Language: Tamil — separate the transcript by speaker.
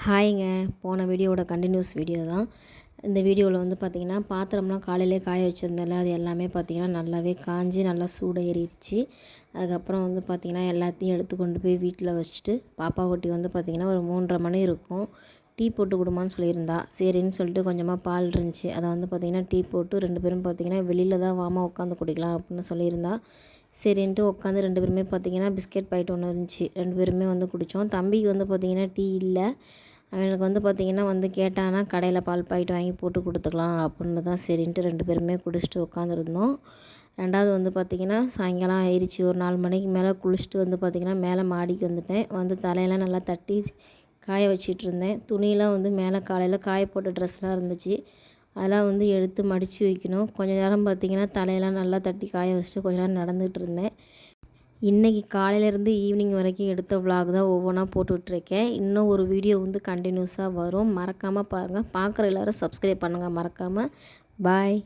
Speaker 1: ஹாய்ங்க. போன வீடியோவோட கண்டினியூஸ் வீடியோ தான். இந்த வீடியோவில் வந்து பார்த்திங்கன்னா, பாத்திரம்லாம் காலையிலே காய வச்சுருந்தேன்ல, அது எல்லாமே பார்த்திங்கன்னா நல்லாவே காஞ்சு நல்லா சூடு ஏறிடுச்சு. அதுக்கப்புறம் வந்து பார்த்திங்கன்னா, எல்லாத்தையும் எடுத்து கொண்டு போய் வீட்டில் வச்சுட்டு, பாப்பா குட்டி வந்து பார்த்திங்கன்னா ஒரு 3:30 மணி இருக்கும். டீ போட்டு கொடுமான்னு சொல்லியிருந்தா. சரின்னு சொல்லிட்டு கொஞ்சமாக பால் இருந்துச்சு. அதை வந்து பார்த்திங்கன்னா டீ போட்டு 2 பேரும் பார்த்திங்கன்னா வெளியில் தான் வாமா உட்காந்து குடிக்கலாம் அப்படின்னு சொல்லியிருந்தா. சரின்ட்டு உட்காந்து 2 பேருமே பார்த்திங்கன்னா பிஸ்கெட் பாக்கெட் ஒன்று இருந்துச்சு. 2 பேருமே வந்து குடித்தோம். தம்பிக்கு வந்து பார்த்திங்கன்னா டீ இல்லை. அவனுக்கு வந்து பார்த்திங்கன்னா வந்து கேட்டானா கடையில் பால் பாக்கெட் வாங்கி போட்டு கொடுத்துக்கலாம் அப்படின்னு தான் சரின்ட்டு 2 பேருமே குடிச்சிட்டு உட்காந்துருந்தோம். ரெண்டாவது வந்து பார்த்திங்கன்னா சாயங்காலம் ஆயிடுச்சு. ஒரு 4 மணிக்கு மேலே குளிச்சுட்டு வந்து பார்த்திங்கன்னா மேலே மாடிக்கு வந்துட்டேன். வந்து தலையெல்லாம் நல்லா தட்டி காய வச்சிட்ருந்தேன். துணியெலாம் வந்து மேலே காலையில் காய போட்ட ட்ரெஸ்லாம் இருந்துச்சு. அதெல்லாம் வந்து எடுத்து மடித்து வைக்கணும். கொஞ்சம் நேரம் பார்த்திங்கன்னா தலையெல்லாம் நல்லா தட்டி காய வச்சுட்டு கொஞ்ச நேரம் நடந்துகிட்டு இருந்தேன். இன்றைக்கி காலையிலேருந்து ஈவினிங் வரைக்கும் எடுத்த விலாக் தான் ஒவ்வொன்றா போட்டுட்ருக்கேன். இன்னும் ஒரு வீடியோ வந்து கண்டினியூஸாக வரும். மறக்காமல் பாருங்கள். பார்க்குற எல்லோரும் சப்ஸ்கிரைப் பண்ணுங்கள் மறக்காமல். பாய்.